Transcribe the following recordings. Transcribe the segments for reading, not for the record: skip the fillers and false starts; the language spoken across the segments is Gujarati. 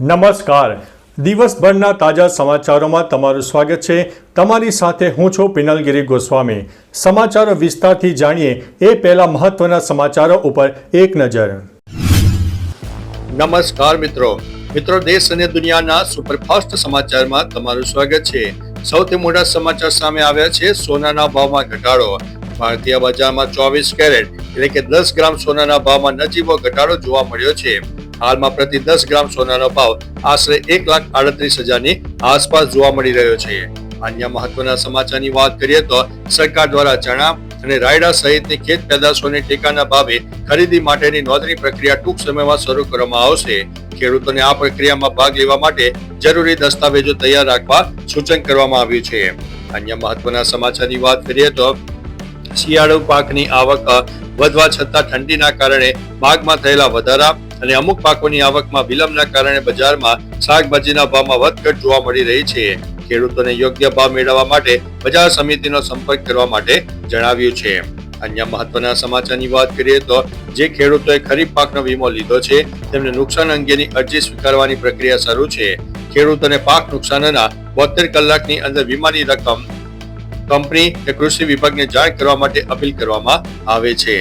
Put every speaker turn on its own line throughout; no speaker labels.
નમસ્કાર. દિવસભરના તાજા સમાચારોમાં તમારું સ્વાગત છે. તમારી સાથે હું છું પિનલગીરી ગોસ્વામી. સમાચારો વિસ્તારથી જાણીએ એ પહેલા મહત્વના સમાચારો ઉપર એક નજર.
નમસ્કાર મિત્રો, દેશ અને દુનિયાના સુપરફાસ્ટ સમાચારમાં તમારું સ્વાગત છે. સૌથી મોટા સમાચાર સામે આવ્યા છે. સોનાના ભાવમાં ઘટાડો. ભારતીય બજારમાં 24 કેરેટ એટલે કે 10 ગ્રામ સોનાના ભાવમાં નજીવો ઘટાડો જોવા મળ્યો છે. હાલમાં પ્રતિ 10 ગ્રામ સોનાનો ભાવ આશરે 1,38,000ની આસપાસ જોવા મળી રહ્યો છે. અન્ય મહત્વના સમાચારની વાત કરીએ તો સરકાર દ્વારા ચણા અને રાયડા સહિતની ખેત પેદાશોની ટેકાના ભાવે ખરીદી માટેની નોંધણી પ્રક્રિયા ટૂંક સમયમાં શરૂ કરવામાં આવશે. ખેડૂતોને આ પ્રક્રિયામાં ભાગ લેવા માટે જરૂરી દસ્તાવેજો તૈયાર રાખવા સૂચન કરવામાં આવ્યું છે. અન્ય મહત્વના સમાચારની વાત કરીએ તો શિયાળુ પાકની આવક વધવા છતાં ઠંડીના કારણે પાકમાં થયેલા વધારા અને અમુક પાકોની આવકમાં વિલંબના કારણે બજારમાં શાકભાજીના ભાવમાં વધઘટ જોવા મળી રહી છે. ખેડૂતોને યોગ્ય ભાવ મેળવવા માટે બજાર સમિતિનો સંપર્ક કરવા માટે જણાવ્યું છે. અન્ય મહત્વના સમાચારની વાત કરીએ તો જે ખેડૂતોએ ખરીફ પાકનો વીમો લીધો છે તેમને નુકસાન અંગેની અરજી સ્વીકારવાની પ્રક્રિયા શરૂ છે. ખેડૂતોને પાક નુકસાનના 72 કલાકની અંદર વીમાની રકમ કંપની કે કૃષિ વિભાગને જાણ કરવા માટે અપીલ કરવામાં આવે છે.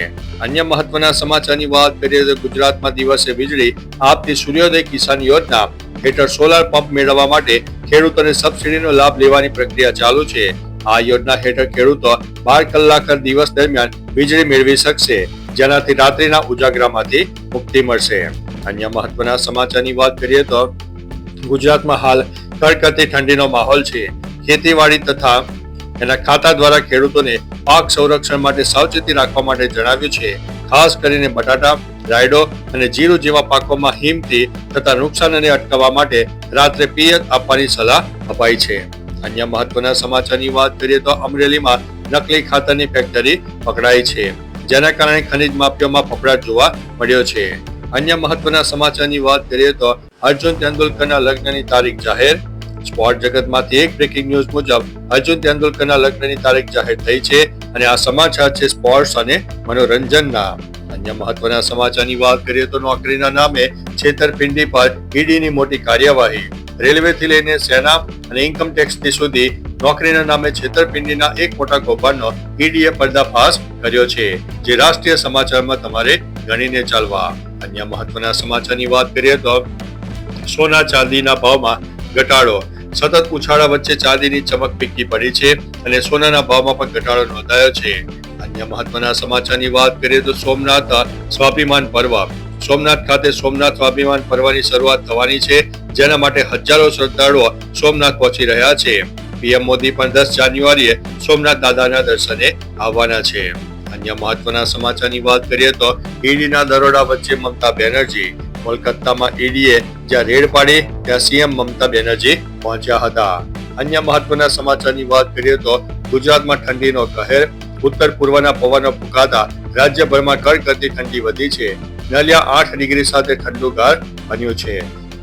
અન્ય મહત્વના સમાચારની વાત કરીએ તો ગુજરાતમાં દિવસે વીજળી આપતી સૂર્યોદય કિસાન યોજના હેઠળ સોલાર પંપ મેળવવા માટે ખેડૂતોને સબસિડીનો લાભ લેવાની પ્રક્રિયા ચાલુ છે. આ યોજના હેઠળ ખેડૂતો 12 કલાક દિવસ દરમિયાન વીજળી મેળવી શકશે, જેનાથી રાત્રિના ઉજાગરામાંથી મુક્તિ મળશે. અન્ય મહત્વના સમાચારની વાત કરીએ તો ગુજરાતમાં હાલ કડકડતી ઠંડીનો માહોલ છે. ખેતીવાડી તથા એના ખાતા દ્વારા ખેડૂતોને પાક સંરક્ષણ માટે સાવચેતી રાખવા માટે જણાવ્યું છે. ખાસ કરીને બટાટા, રાયડો અને જીરું જેવા પાકોમાં હિમથી થતા નુકસાનને અટકાવવા માટે રાત્રે પિયત આપવાની સલાહ અપાઈ છે. અન્ય મહત્વના સમાચારની વાત કરીએ તો અમરેલીમાં નકલી ખાતરની ફેક્ટરી પકડાઈ છે, જેના કારણે ખનીજ માફિયામાં ફફડાટ જોવા મળ્યો છે. અન્ય મહત્વના સમાચારની વાત કરીએ તો અર્જુન તેંડુલકરના લગ્નની તારીખ જાહેર. સ્પોર્ટ જગતમાંથી એક બ્રેકિંગ ન્યૂઝ મુજબ અર્જુન તેંડુલકરના લગ્નની તારીખ જાહેર થઈ છે અને આ સમાચાર છે સ્પોર્ટ્સ અને મનોરંજનના. અન્ય મહત્વના સમાચારની વાત કરીએ તો નોકરીના નામે છેતરપિંડી પર ઈડીની મોટી કાર્યવાહી. રેલવેથી લઈને સેના અને ઇન્કમ ટેક્સથી સુધી નોકરીના નામે છેતરપિંડીના એક મોટા કૌભાંડનો ઈડીએ પર્દાફાશ કર્યો છે, જે રાષ્ટ્રીય સમાચારમાં તમારે ગણીને ચાલવા. અન્ય મહત્વના સમાચારની વાત કરીએ તો સોના ચાંદીના ભાવમાં ઘટાડો. સતત ઉછાળા વચ્ચે ચાંદીની ચમક ફીકી પડી છે અને સોનાના ભાવમાં પણ ઘટાડો નોંધાયો છે. અન્ય મહત્વના સમાચારની વાત કરીએ તો સોમનાથ સ્વાભિમાન પર્વ. સોમનાથ ખાતે સોમનાથ સ્વાભિમાન પર્વની શરૂઆત થવાની છે, જેના માટે હજારો શ્રદ્ધાળુઓ સોમનાથ પહોંચી રહ્યા છે. પીએમ મોદી પણ 10 જાન્યુઆરીએ સોમનાથ દાદાના દર્શને આવવાના છે. અન્ય મહત્વના સમાચારની વાત કરીએ તો ઈડીના દરોડા વચ્ચે મમતા બેનર્જી. કોલકાતામાં ઈડીએ જ્યાં રેડ પાડી ત્યાં સીએમ મમતા બેનર્જી પહોંચ્યા હતા. અન્ય મહત્વના સમાચારની વાત કરીએ તો ગુજરાતમાં ઠંડીનો કહેર. ઉત્તર પૂર્વના પવનો ફૂંકાતા રાજ્યભરમાં કડકડતી ઠંડી વધી છે. નલિયા 8 ડિગ્રી સાથે ઠંડુગાર બન્યું છે.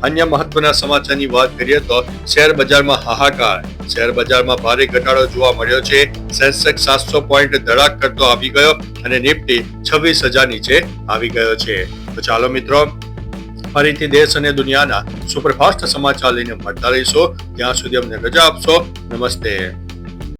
અન્ય મહત્વના સમાચારની વાત કરીએ તો શેર બજારમાં હાહાકાર. શેર બજારમાં ભારે ઘટાડો જોવા મળ્યો છે. સેન્સેક્સ 700 પોઈન્ટ ધડાક કરતો આવી ગયો અને નિફ્ટી 26,000 નીચે આવી ગયો છે. તો ચાલો મિત્રો, ફરીથી દેશ અને દુનિયાના સુપરફાસ્ટ સમાચાર લઈને મળતા રહીશો. ત્યાં સુધી અમને રજા આપશો. નમસ્તે.